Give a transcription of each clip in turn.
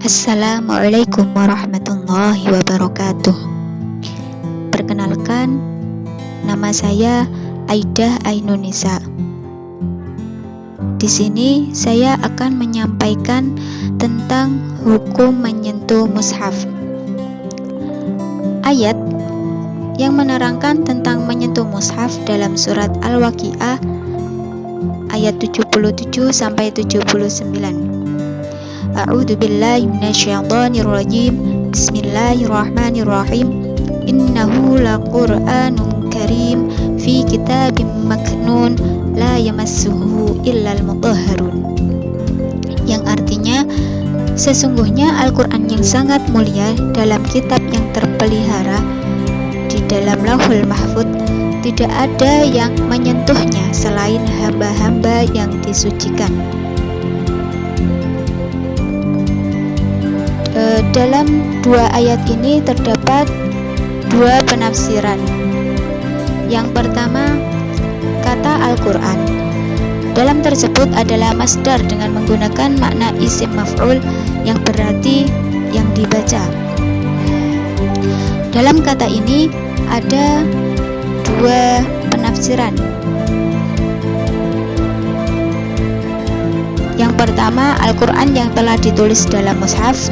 Assalamualaikum warahmatullahi wabarakatuh. Perkenalkan, nama saya Aidah Ainunisa. Di sini saya akan menyampaikan tentang hukum menyentuh mushaf. Ayat yang menerangkan tentang menyentuh mushaf dalam surat Al-Waqiah ayat 77 sampai 79. A'udzu billahi minasyaitonir rajim. Bismillahirrahmanirrahim. Innahu laqur'anun karim fi kitabim maknun la yamassuhu illal mutahharun. Yang artinya, sesungguhnya Al-Qur'an yang sangat mulia dalam kitab yang terpelihara di dalam Lauhul Mahfuz, tidak ada yang menyentuhnya selain hamba-hamba yang disucikan. Dalam dua ayat ini terdapat dua penafsiran. Yang pertama, kata Al-Quran dalam tersebut adalah masdar dengan menggunakan makna isim maf'ul yang berarti yang dibaca. Dalam kata ini ada dua penafsiran. Yang pertama, Al-Quran yang telah ditulis dalam mushaf.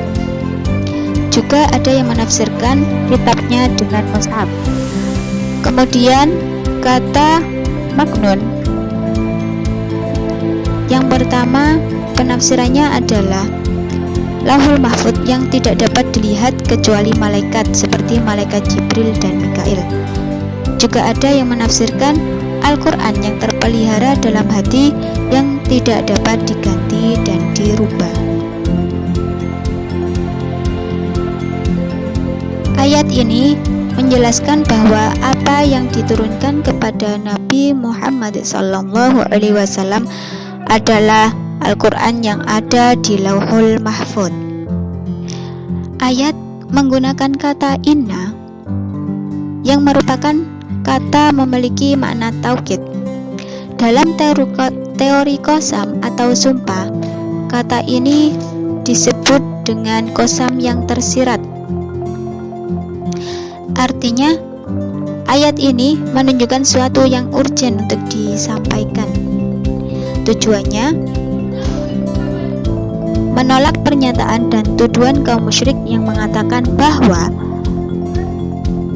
Juga ada yang menafsirkan kitabnya dengan mushaf. Kemudian kata maknun. Yang pertama penafsirannya adalah Lauhul Mahfuz yang tidak dapat dilihat kecuali malaikat seperti malaikat Jibril dan Mikail. Juga ada yang menafsirkan Al-Quran yang terpelihara dalam hati yang tidak dapat diganti dan dirubah. Ayat ini menjelaskan bahwa apa yang diturunkan kepada Nabi Muhammad SAW adalah Al-Quran yang ada di Lauhul Mahfuz. Ayat menggunakan kata inna yang merupakan kata memiliki makna taukid. Dalam teori qasam atau sumpah, kata ini disebut dengan qasam yang tersirat. Artinya, ayat ini menunjukkan sesuatu yang urgen untuk disampaikan. Tujuannya menolak pernyataan dan tuduhan kaum musyrik yang mengatakan bahwa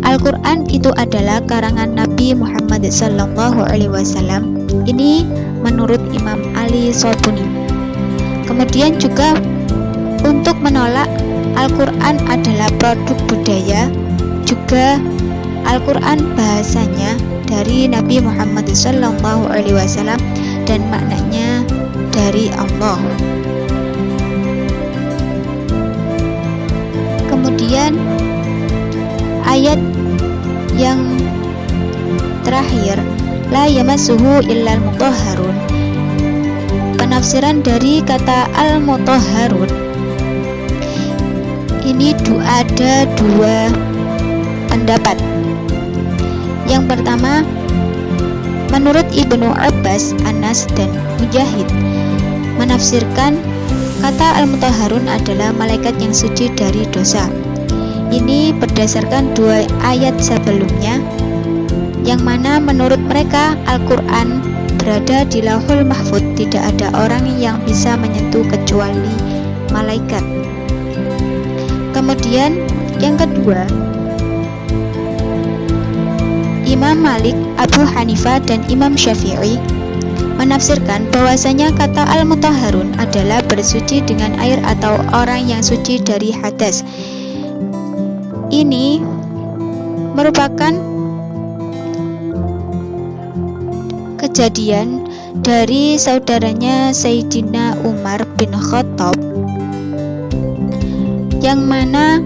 Al-Quran itu adalah karangan Nabi Muhammad SAW. Ini menurut Imam Ali Sobuni. Kemudian juga untuk menolak Al-Quran adalah produk budaya. Juga Al-Quran bahasanya dari Nabi Muhammad SAW dan maknanya dari Allah. Kemudian ayat yang terakhir, la yamassuhu illal mutahharun. Penafsiran dari kata al-mutahharun ini ada dua pendapat. Yang pertama, menurut Ibnu Abbas, Anas, dan Mujahid menafsirkan kata al-mutahharun adalah malaikat yang suci dari dosa. Ini berdasarkan dua ayat sebelumnya, yang mana menurut mereka Al-Quran berada di Lauhul Mahfuz, tidak ada orang yang bisa menyentuh kecuali malaikat. Kemudian yang kedua, Imam Malik, Abu Hanifah, dan Imam Syafi'i menafsirkan bahwasanya kata al-mutahharun adalah bersuci dengan air atau orang yang suci dari hadas. Ini merupakan kejadian dari saudaranya Sayyidina Umar bin Khattab, yang mana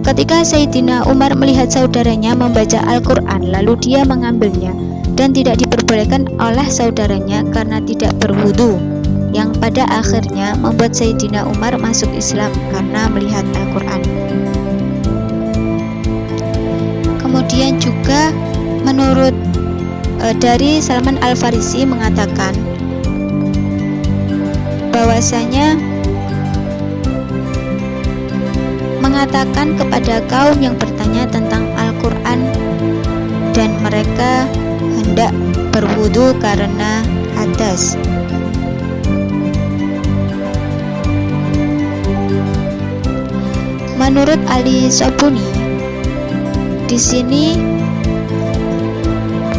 ketika Sayyidina Umar melihat saudaranya membaca Al-Quran, lalu dia mengambilnya dan tidak diperbolehkan oleh saudaranya karena tidak berwudu, yang pada akhirnya membuat Sayyidina Umar masuk Islam karena melihat Al-Quran. Kemudian juga menurut dari Salman Al-Farisi mengatakan bahwasanya mengatakan kepada kaum yang bertanya tentang Al-Quran dan mereka hendak berwudu karena hadas. Menurut Ali Sobuni, di sini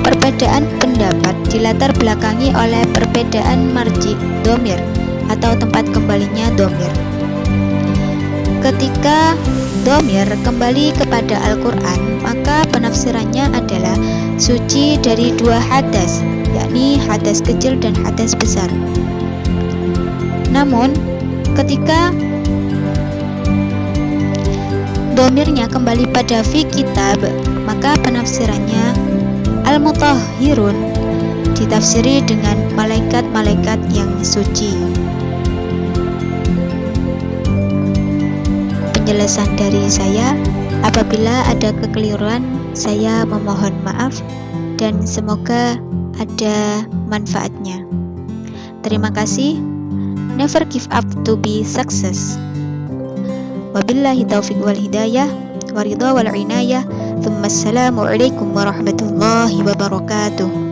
perbedaan pendapat dilatar belakangi oleh perbedaan marji domir atau tempat kembalinya domir. Ketika domir kembali kepada Al-Quran, maka penafsirannya adalah suci dari dua hadas, yakni hadas kecil dan hadas besar. Namun, ketika domirnya kembali pada fi kitab, maka penafsirannya al-mutahhirun ditafsiri dengan malaikat-malaikat yang suci. Penjelasan dari saya, apabila ada kekeliruan, saya memohon maaf dan semoga ada manfaatnya. Terima kasih. Never give up to be success. Wabillahi taufiq wal hidayah, waridha wal inayah. Assalamualaikum warahmatullahi wabarakatuh.